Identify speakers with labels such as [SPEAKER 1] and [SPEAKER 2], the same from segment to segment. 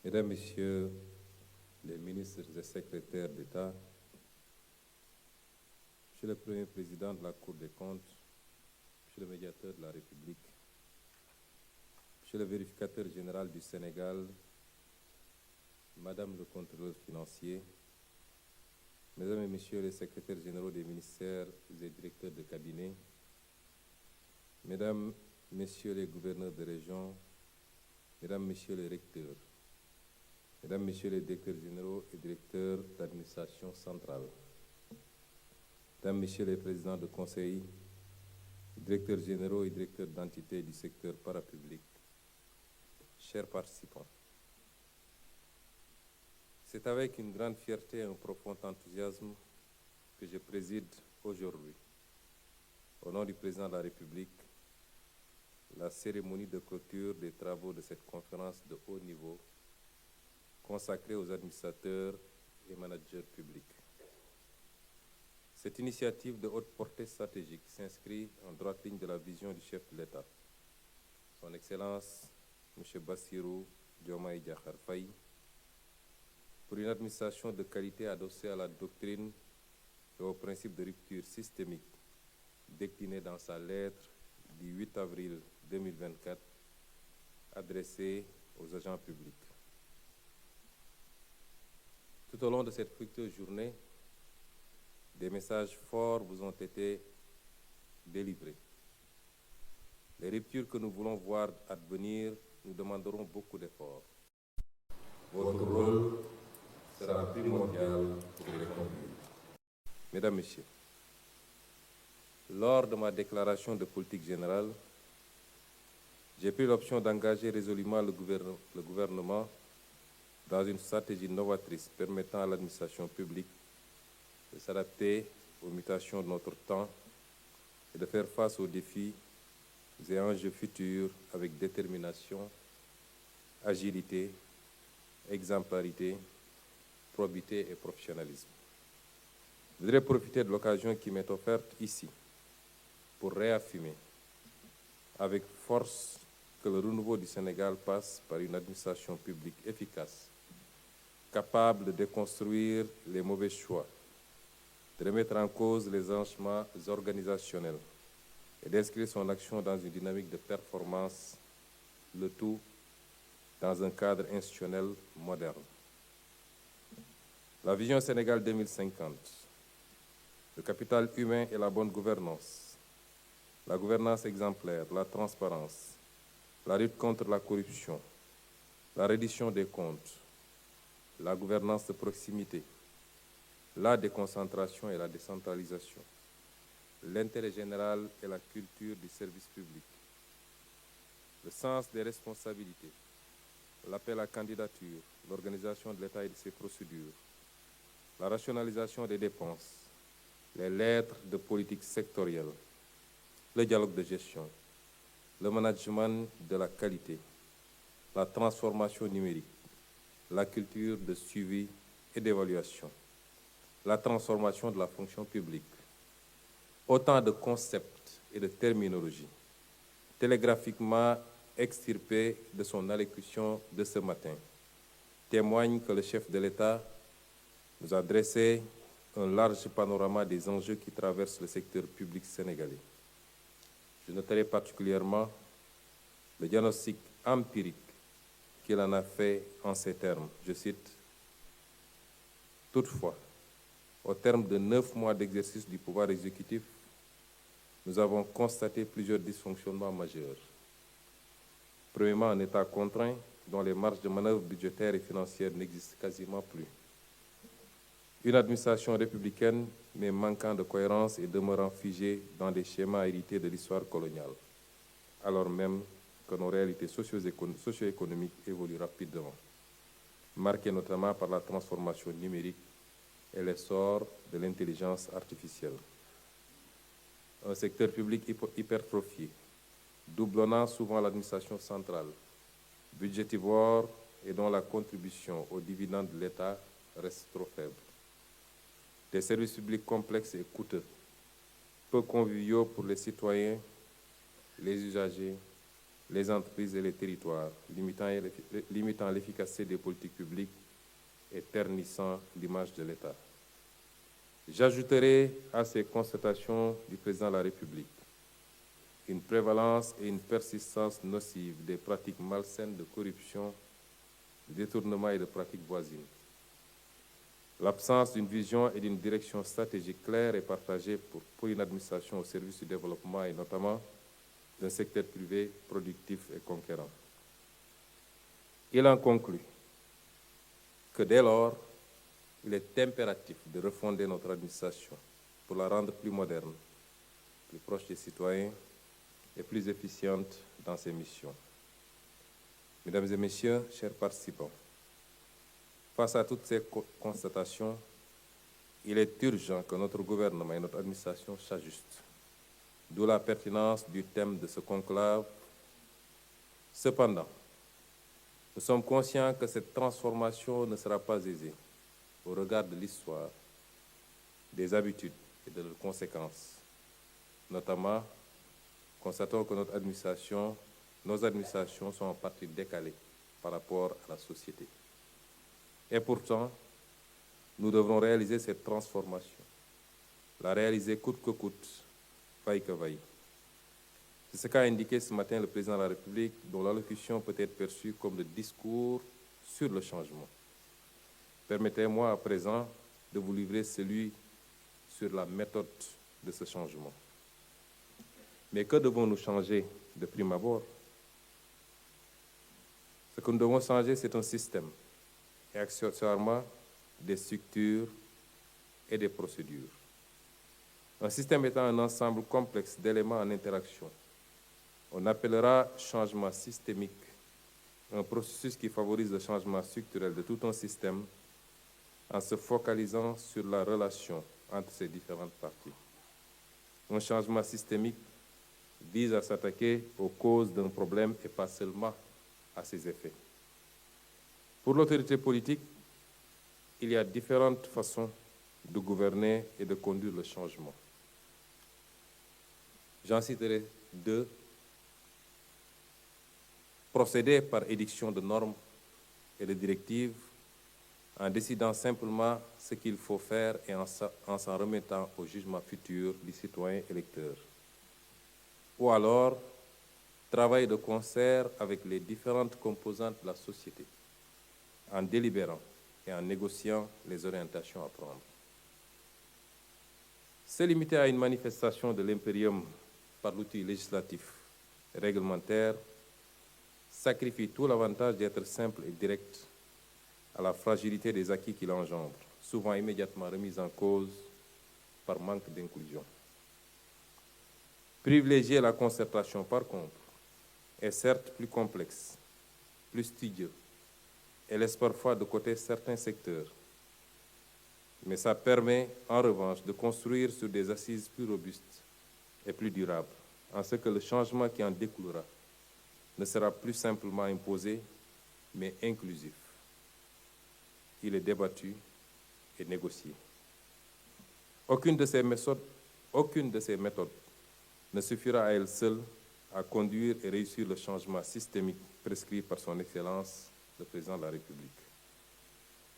[SPEAKER 1] Mesdames, Messieurs les ministres et secrétaires d'État, Monsieur le Premier Président de la Cour des comptes, Monsieur le médiateur de la République, Monsieur le vérificateur général du Sénégal, Madame le contrôleur financier, Mesdames et Messieurs les secrétaires généraux des ministères et directeurs de cabinet, Mesdames, Messieurs les gouverneurs de région, Mesdames, Messieurs les recteurs, Mesdames, Messieurs les directeurs généraux et directeurs d'administration centrale, Mesdames, Messieurs les présidents de conseil, directeurs généraux et directeurs d'entités du secteur parapublic, chers participants, c'est avec une grande fierté et un profond enthousiasme que je préside aujourd'hui, au nom du président de la République, la cérémonie de clôture des travaux de cette conférence de haut niveau consacrée aux administrateurs et managers publics. Cette initiative de haute portée stratégique s'inscrit en droite ligne de la vision du chef de l'État, Son Excellence M. Bassirou Diomaye Diakhar Faye, pour une administration de qualité adossée à la doctrine et au principe de rupture systémique décliné dans sa lettre du 8 avril 2024 adressée aux agents publics. Tout au long de cette fructueuse journée, des messages forts vous ont été délivrés. Les ruptures que nous voulons voir advenir nous demanderont beaucoup d'efforts. Votre rôle sera primordial pour les conduire. Mesdames, Messieurs, lors de ma déclaration de politique générale, j'ai pris l'option d'engager résolument le gouvernement dans une stratégie novatrice permettant à l'administration publique de s'adapter aux mutations de notre temps et de faire face aux défis et enjeux futurs avec détermination, agilité, exemplarité, probité et professionnalisme. Je voudrais profiter de l'occasion qui m'est offerte ici pour réaffirmer avec force que le renouveau du Sénégal passe par une administration publique efficace, capable de déconstruire les mauvais choix, de remettre en cause les enchaînements organisationnels et d'inscrire son action dans une dynamique de performance, le tout dans un cadre institutionnel moderne. La vision Sénégal 2050, le capital humain et la bonne gouvernance, la gouvernance exemplaire, la transparence, la lutte contre la corruption, la reddition des comptes, la gouvernance de proximité, la déconcentration et la décentralisation, l'intérêt général et la culture du service public, le sens des responsabilités, l'appel à candidature, l'organisation de l'État et de ses procédures, la rationalisation des dépenses, les lettres de politique sectorielle, le dialogue de gestion, le management de la qualité, la transformation numérique, la culture de suivi et d'évaluation, la transformation de la fonction publique. Autant de concepts et de terminologies télégraphiquement extirpés de son allocution de ce matin témoignent que le chef de l'État nous a dressé un large panorama des enjeux qui traversent le secteur public sénégalais. Je noterai particulièrement le diagnostic empirique qu'il en a fait en ces termes. Je cite: « Toutefois, au terme de 9 mois d'exercice du pouvoir exécutif, nous avons constaté plusieurs dysfonctionnements majeurs. Premièrement, un État contraint dont les marges de manœuvre budgétaires et financières n'existent quasiment plus. Une administration républicaine, mais manquant de cohérence et demeurant figée dans des schémas hérités de l'histoire coloniale, alors même que nos réalités socio-économiques évoluent rapidement, marquées notamment par la transformation numérique et l'essor de l'intelligence artificielle. Un secteur public hypertrophié, doublonnant souvent l'administration centrale, budgétivore et dont la contribution aux dividendes de l'État reste trop faible. Des services publics complexes et coûteux, peu conviviaux pour les citoyens, les usagers les entreprises et les territoires, limitant l'efficacité des politiques publiques et ternissant l'image de l'État. J'ajouterai à ces constatations du président de la République une prévalence et une persistance nocive des pratiques malsaines de corruption, de détournement et de pratiques voisines. L'absence d'une vision et d'une direction stratégique claire et partagée pour une administration au service du développement et notamment d'un secteur privé productif et conquérant. Il en conclut que dès lors, il est impératif de refonder notre administration pour la rendre plus moderne, plus proche des citoyens et plus efficiente dans ses missions. Mesdames et messieurs, chers participants, face à toutes ces constatations, il est urgent que notre gouvernement et notre administration s'ajustent, d'où la pertinence du thème de ce conclave. Cependant, nous sommes conscients que cette transformation ne sera pas aisée au regard de l'histoire, des habitudes et de leurs conséquences. Notamment, constatons que nos administrations sont en partie décalées par rapport à la société. Et pourtant, nous devrons réaliser cette transformation, la réaliser coûte que coûte, vaille que vaille. C'est ce qu'a indiqué ce matin le président de la République, dont l'allocution peut être perçue comme le discours sur le changement. Permettez-moi à présent de vous livrer celui sur la méthode de ce changement. Mais que devons-nous changer de prime abord? Ce que nous devons changer, c'est un système et accessoirement des structures et des procédures. Un système étant un ensemble complexe d'éléments en interaction. On appellera changement systémique un processus qui favorise le changement structurel de tout un système en se focalisant sur la relation entre ces différentes parties. Un changement systémique vise à s'attaquer aux causes d'un problème et pas seulement à ses effets. Pour l'autorité politique, il y a différentes façons de gouverner et de conduire le changement. J'en citerai deux. Procéder par édiction de normes et de directives en décidant simplement ce qu'il faut faire et en s'en remettant au jugement futur du citoyen électeur. Ou alors, travailler de concert avec les différentes composantes de la société, en délibérant et en négociant les orientations à prendre. Se limiter à une manifestation de l'impérium par l'outil législatif et réglementaire sacrifie tout l'avantage d'être simple et direct à la fragilité des acquis qu'il engendre, souvent immédiatement remise en cause par manque d'inclusion. Privilégier la concertation, par contre, est certes plus complexe, plus studieux, et laisse parfois de côté certains secteurs. Mais ça permet, en revanche, de construire sur des assises plus robustes et plus durables, en ce que le changement qui en découlera ne sera plus simplement imposé, mais inclusif. Il est débattu et négocié. Aucune de ces méthodes ne suffira à elle seule à conduire et réussir le changement systémique prescrit par son Excellence, le Président de la République.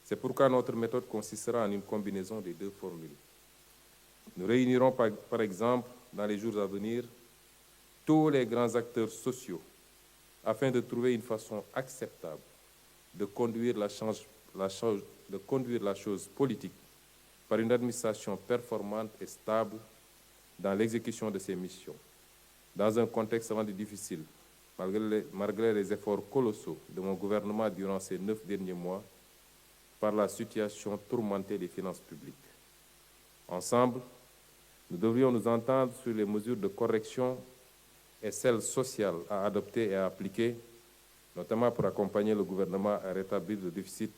[SPEAKER 1] C'est pourquoi notre méthode consistera en une combinaison des deux formules. Nous réunirons par exemple, dans les jours à venir, tous les grands acteurs sociaux afin de trouver une façon acceptable de conduire la chose politique par une administration performante et stable dans l'exécution de ses missions, dans un contexte rendu difficile, malgré les efforts colossaux de mon gouvernement durant ces 9 derniers mois, par la situation tourmentée des finances publiques. Ensemble, nous devrions nous entendre sur les mesures de correction et celles sociales à adopter et à appliquer, notamment pour accompagner le gouvernement à rétablir le déficit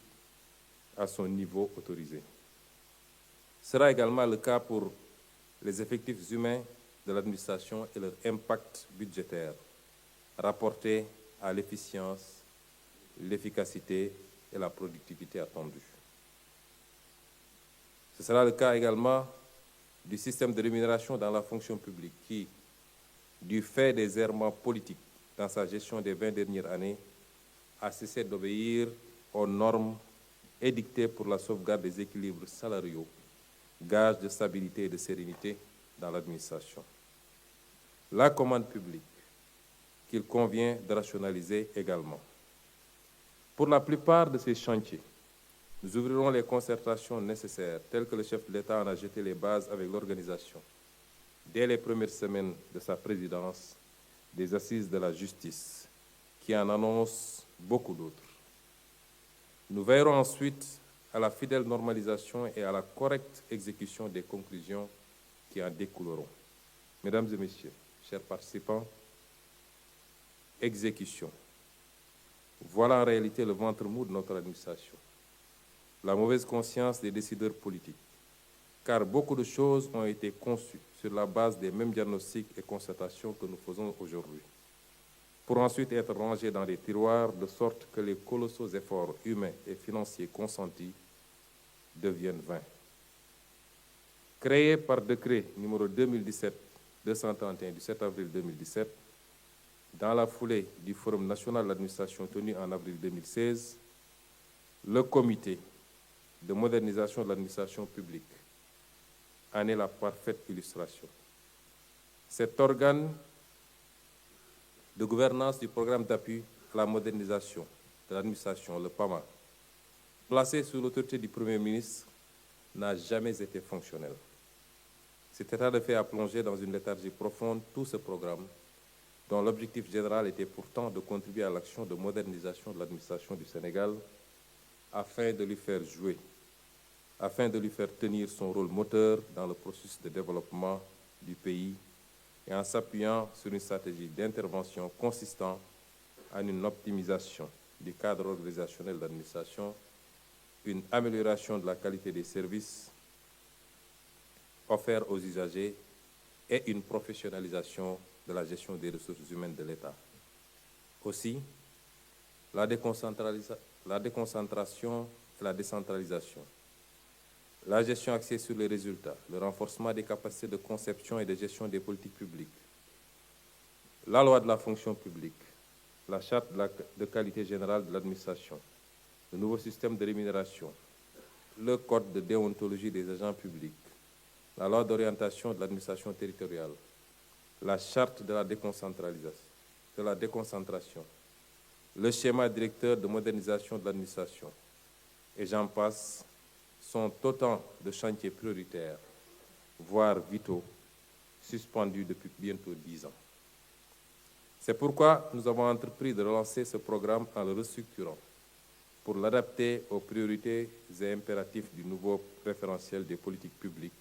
[SPEAKER 1] à son niveau autorisé. Ce sera également le cas pour les effectifs humains de l'administration et leur impact budgétaire, rapporté à l'efficience, l'efficacité et la productivité attendues. Ce sera le cas également du système de rémunération dans la fonction publique qui, du fait des errements politiques dans sa gestion des 20 dernières années, a cessé d'obéir aux normes édictées pour la sauvegarde des équilibres salariaux, gage de stabilité et de sérénité dans l'administration. La commande publique, qu'il convient de rationaliser également. Pour la plupart de ces chantiers, nous ouvrirons les concertations nécessaires, telles que le chef de l'État en a jeté les bases avec l'organisation, dès les premières semaines de sa présidence, des assises de la justice, qui en annoncent beaucoup d'autres. Nous veillerons ensuite à la fidèle normalisation et à la correcte exécution des conclusions qui en découleront. Mesdames et messieurs, chers participants, exécution. Voilà en réalité le ventre mou de notre administration. La mauvaise conscience des décideurs politiques, car beaucoup de choses ont été conçues sur la base des mêmes diagnostics et constatations que nous faisons aujourd'hui, pour ensuite être rangées dans des tiroirs de sorte que les colossaux efforts humains et financiers consentis deviennent vains. Créé par décret numéro 2017-231 du 7 avril 2017, dans la foulée du Forum national d'administration tenu en avril 2016, le comité de modernisation de l'administration publique en est la parfaite illustration. Cet organe de gouvernance du programme d'appui à la modernisation de l'administration, le PAMA, placé sous l'autorité du Premier ministre, n'a jamais été fonctionnel. Cet état de fait a plongé dans une léthargie profonde tout ce programme, dont l'objectif général était pourtant de contribuer à l'action de modernisation de l'administration du Sénégal afin de lui faire jouer, afin de lui faire tenir son rôle moteur dans le processus de développement du pays et en s'appuyant sur une stratégie d'intervention consistant en une optimisation du cadre organisationnel d'administration, une amélioration de la qualité des services offerts aux usagers et une professionnalisation de la gestion des ressources humaines de l'État. Aussi, la déconcentration et la décentralisation, la gestion axée sur les résultats, le renforcement des capacités de conception et de gestion des politiques publiques, la loi de la fonction publique, la charte de qualité générale de l'administration, le nouveau système de rémunération, le code de déontologie des agents publics, la loi d'orientation de l'administration territoriale, la charte de la déconcentration, le schéma directeur de modernisation de l'administration, et j'en passe, sont autant de chantiers prioritaires, voire vitaux, suspendus depuis bientôt 10 ans. C'est pourquoi nous avons entrepris de relancer ce programme en le restructurant pour l'adapter aux priorités et impératifs du nouveau référentiel des politiques publiques,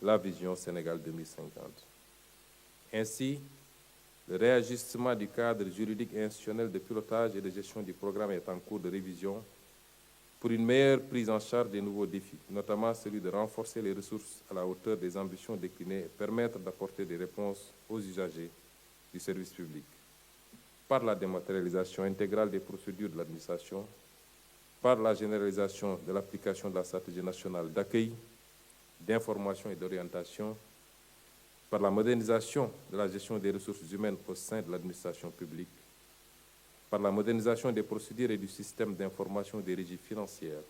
[SPEAKER 1] la vision Sénégal 2050. Ainsi, le réajustement du cadre juridique et institutionnel de pilotage et de gestion du programme est en cours de révision pour une meilleure prise en charge des nouveaux défis, notamment celui de renforcer les ressources à la hauteur des ambitions déclinées et permettre d'apporter des réponses aux usagers du service public par la dématérialisation intégrale des procédures de l'administration, par la généralisation de l'application de la stratégie nationale d'accueil, d'information et d'orientation, par la modernisation de la gestion des ressources humaines au sein de l'administration publique, par la modernisation des procédures et du système d'information des régies financières,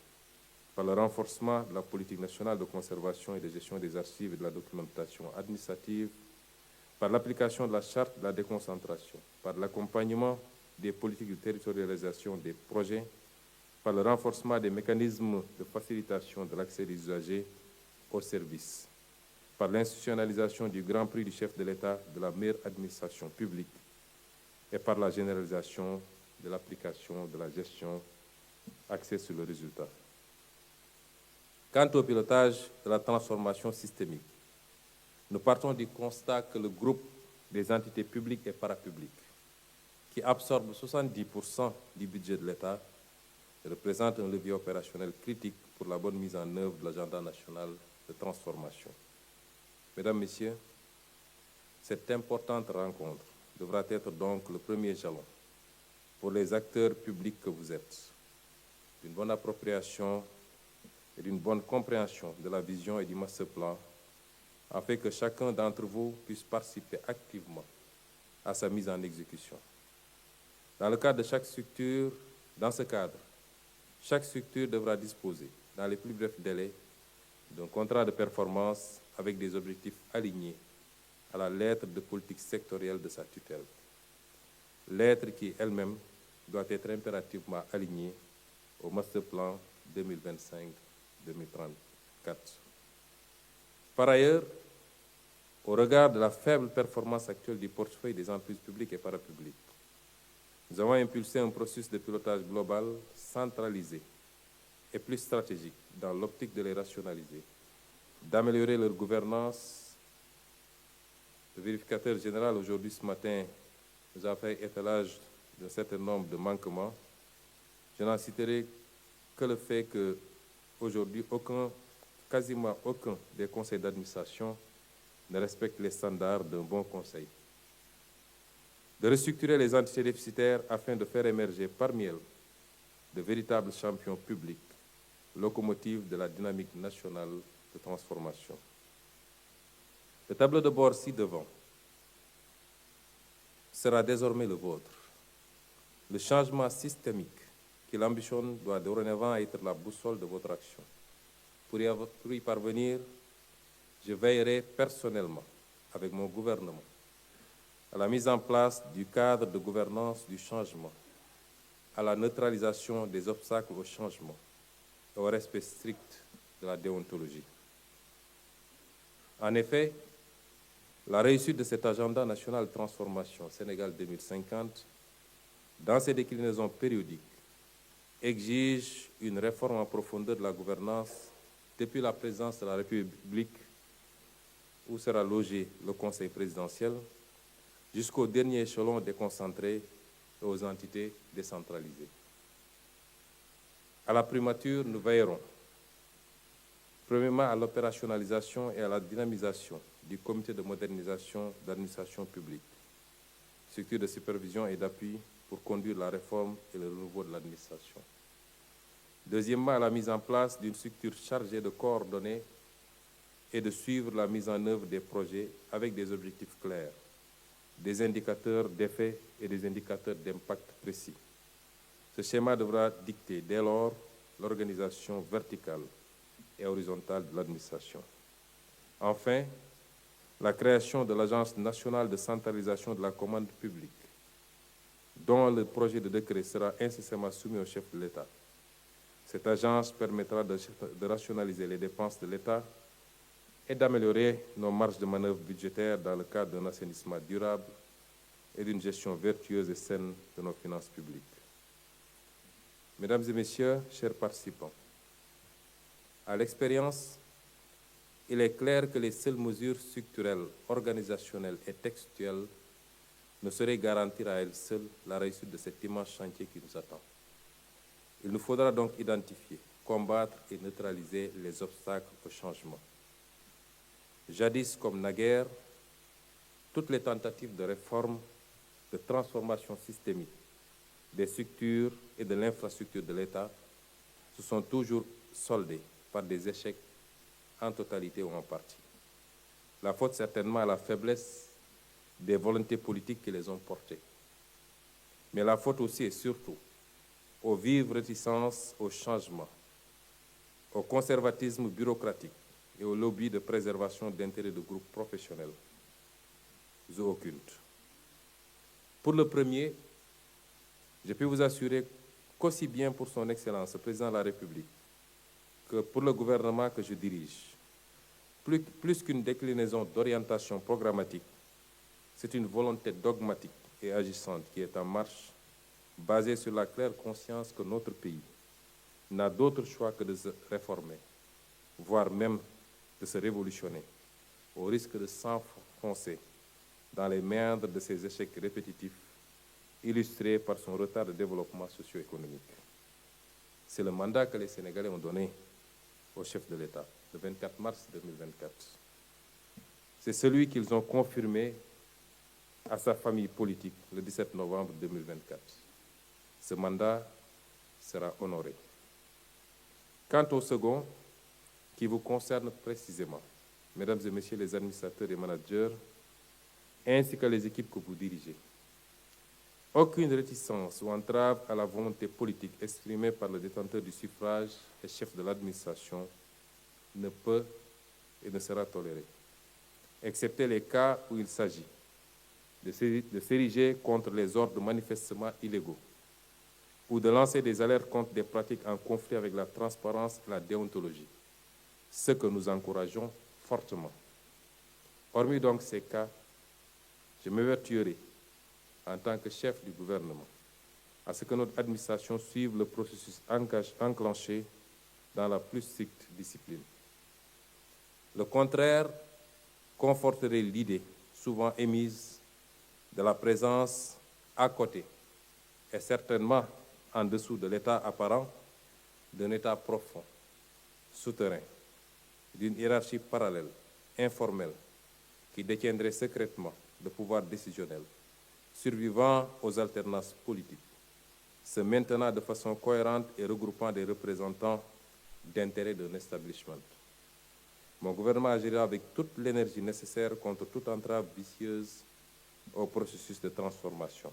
[SPEAKER 1] par le renforcement de la politique nationale de conservation et de gestion des archives et de la documentation administrative, par l'application de la charte de la déconcentration, par l'accompagnement des politiques de territorialisation des projets, par le renforcement des mécanismes de facilitation de l'accès des usagers aux services, par l'institutionnalisation du Grand Prix du chef de l'État de la meilleure administration publique et par la généralisation de l'application de la gestion axée sur le résultat. Quant au pilotage de la transformation systémique, nous partons du constat que le groupe des entités publiques et parapubliques, qui absorbe 70% du budget de l'État, représente un levier opérationnel critique pour la bonne mise en œuvre de l'agenda national de transformation. Mesdames, Messieurs, cette importante rencontre devra être donc le premier jalon pour les acteurs publics que vous êtes, d'une bonne appropriation et d'une bonne compréhension de la vision et du master plan, afin que chacun d'entre vous puisse participer activement à sa mise en exécution. Dans ce cadre, chaque structure devra disposer, dans les plus brefs délais, d'un contrat de performance avec des objectifs alignés à la lettre de politique sectorielle de sa tutelle. Lettre qui, elle-même, doit être impérativement alignée au Master Plan 2025-2034. Par ailleurs, au regard de la faible performance actuelle du portefeuille des entreprises publiques et parapubliques, nous avons impulsé un processus de pilotage global centralisé et plus stratégique dans l'optique de les rationaliser, d'améliorer leur gouvernance. Le vérificateur général, aujourd'hui, ce matin, nous a fait étalage d'un certain nombre de manquements. Je n'en citerai que le fait qu'aujourd'hui, quasiment aucun des conseils d'administration ne respecte les standards d'un bon conseil. De restructurer les entités déficitaires afin de faire émerger parmi elles de véritables champions publics, locomotives de la dynamique nationale de transformation. Le tableau de bord ci-devant sera désormais le vôtre. Le changement systémique qu'il ambitionne doit dorénavant être la boussole de votre action. Pour y parvenir, je veillerai personnellement, avec mon gouvernement, à la mise en place du cadre de gouvernance du changement, à la neutralisation des obstacles au changement et au respect strict de la déontologie. En effet, la réussite de cet agenda national de transformation Sénégal 2050, dans ses déclinaisons périodiques, exige une réforme en profondeur de la gouvernance depuis la présidence de la République, où sera logé le Conseil présidentiel, jusqu'au dernier échelon déconcentré et aux entités décentralisées. À la primature, nous veillerons, premièrement, à l'opérationnalisation et à la dynamisation du comité de modernisation d'administration publique, structure de supervision et d'appui pour conduire la réforme et le renouveau de l'administration. Deuxièmement, à la mise en place d'une structure chargée de coordonner et de suivre la mise en œuvre des projets avec des objectifs clairs, des indicateurs d'effet et des indicateurs d'impact précis. Ce schéma devra dicter dès lors l'organisation verticale et horizontale de l'administration. Enfin, la création de l'Agence nationale de centralisation de la commande publique, dont le projet de décret sera incessamment soumis au chef de l'État. Cette agence permettra de rationaliser les dépenses de l'État et d'améliorer nos marges de manœuvre budgétaires dans le cadre d'un assainissement durable et d'une gestion vertueuse et saine de nos finances publiques. Mesdames et messieurs, chers participants, à l'expérience, il est clair que les seules mesures structurelles, organisationnelles et textuelles ne sauraient garantir à elles seules la réussite de cet immense chantier qui nous attend. Il nous faudra donc identifier, combattre et neutraliser les obstacles au changement. Jadis comme naguère, toutes les tentatives de réforme, de transformation systémique des structures et de l'infrastructure de l'État se sont toujours soldées par des échecs en totalité ou en partie. La faute certainement à la faiblesse des volontés politiques qui les ont portées. Mais la faute aussi et surtout aux vives réticences au changement, au conservatisme bureaucratique et au lobby de préservation d'intérêts de groupes professionnels ou occultes. Pour le premier, je peux vous assurer qu'aussi bien pour son Excellence, le Président de la République, que pour le gouvernement que je dirige, plus qu'une déclinaison d'orientation programmatique, c'est une volonté dogmatique et agissante qui est en marche, basée sur la claire conscience que notre pays n'a d'autre choix que de se réformer, voire même de se révolutionner, au risque de s'enfoncer dans les méandres de ces échecs répétitifs, illustrés par son retard de développement socio-économique. C'est le mandat que les Sénégalais ont donné au chef de l'État, le 24 mars 2024. C'est celui qu'ils ont confirmé à sa famille politique le 17 novembre 2024. Ce mandat sera honoré. Quant au second, qui vous concerne précisément, mesdames et messieurs les administrateurs et managers, ainsi que les équipes que vous dirigez. Aucune réticence ou entrave à la volonté politique exprimée par le détenteur du suffrage et chef de l'administration ne peut et ne sera tolérée, excepté les cas où il s'agit de s'ériger contre les ordres manifestement illégaux ou de lancer des alertes contre des pratiques en conflit avec la transparence et la déontologie, ce que nous encourageons fortement. Hormis donc ces cas, je m'évertuerai, en tant que chef du gouvernement, à ce que notre administration suive le processus enclenché dans la plus stricte discipline. Le contraire conforterait l'idée, souvent émise, de la présence à côté, et certainement en dessous de l'état apparent, d'un état profond, souterrain, d'une hiérarchie parallèle, informelle, qui détiendrait secrètement le pouvoir décisionnel, survivant aux alternances politiques, se maintenant de façon cohérente et regroupant des représentants d'intérêts d'un establishment. Mon gouvernement agira avec toute l'énergie nécessaire contre toute entrave vicieuse au processus de transformation.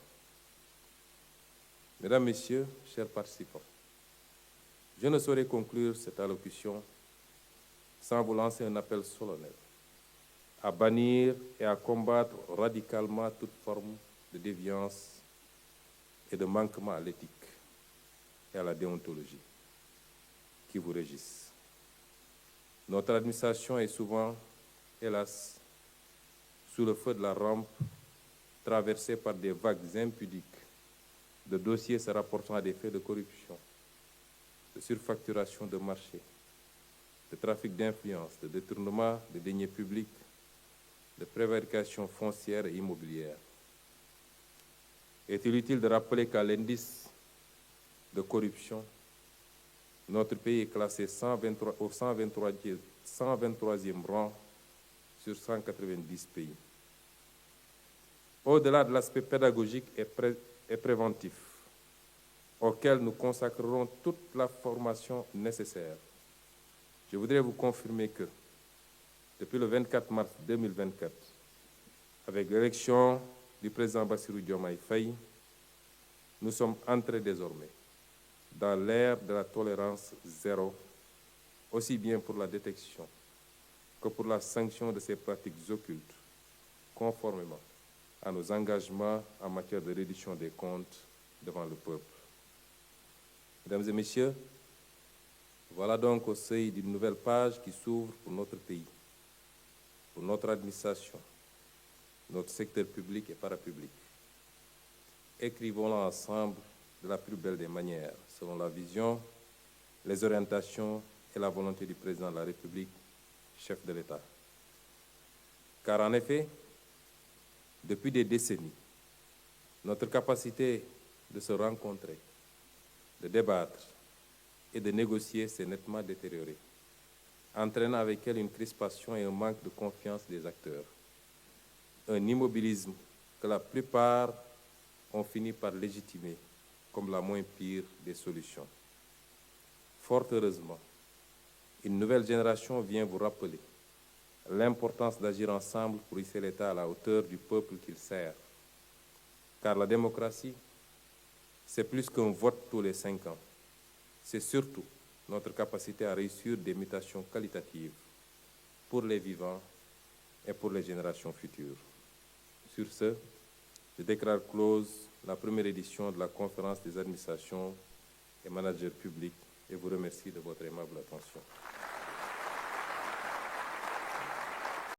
[SPEAKER 1] Mesdames, Messieurs, chers participants, je ne saurais conclure cette allocution sans vous lancer un appel solennel à bannir et à combattre radicalement toute forme de déviance et de manquement à l'éthique et à la déontologie qui vous régissent. Notre administration est souvent, hélas, sous le feu de la rampe, traversée par des vagues impudiques de dossiers se rapportant à des faits de corruption, de surfacturation de marché, de trafic d'influence, de détournement de deniers publics, de prévarication foncière et immobilière. Est-il utile de rappeler qu'à l'indice de corruption, notre pays est classé au 123e rang sur 190 pays. Au-delà de l'aspect pédagogique et préventif, auquel nous consacrerons toute la formation nécessaire, je voudrais vous confirmer que, depuis le 24 mars 2024, avec l'élection du président Bassirou Diomaye Faye, nous sommes entrés désormais dans l'ère de la tolérance zéro, aussi bien pour la détection que pour la sanction de ces pratiques occultes, conformément à nos engagements en matière de reddition des comptes devant le peuple. Mesdames et Messieurs, voilà donc au seuil d'une nouvelle page qui s'ouvre pour notre pays, pour notre administration, notre secteur public et parapublic. Écrivons-la ensemble de la plus belle des manières, selon la vision, les orientations et la volonté du président de la République, chef de l'État. Car en effet, depuis des décennies, notre capacité de se rencontrer, de débattre et de négocier s'est nettement détériorée, entraînant avec elle une crispation et un manque de confiance des acteurs, un immobilisme que la plupart ont fini par légitimer comme la moins pire des solutions. Fort heureusement, une nouvelle génération vient vous rappeler l'importance d'agir ensemble pour hisser l'État à la hauteur du peuple qu'il sert. Car la démocratie, c'est plus qu'un vote tous les 5 ans. C'est surtout notre capacité à réussir des mutations qualitatives pour les vivants et pour les générations futures. Sur ce, je déclare close la première édition de la conférence des administrations et managers publics et vous remercie de votre aimable attention.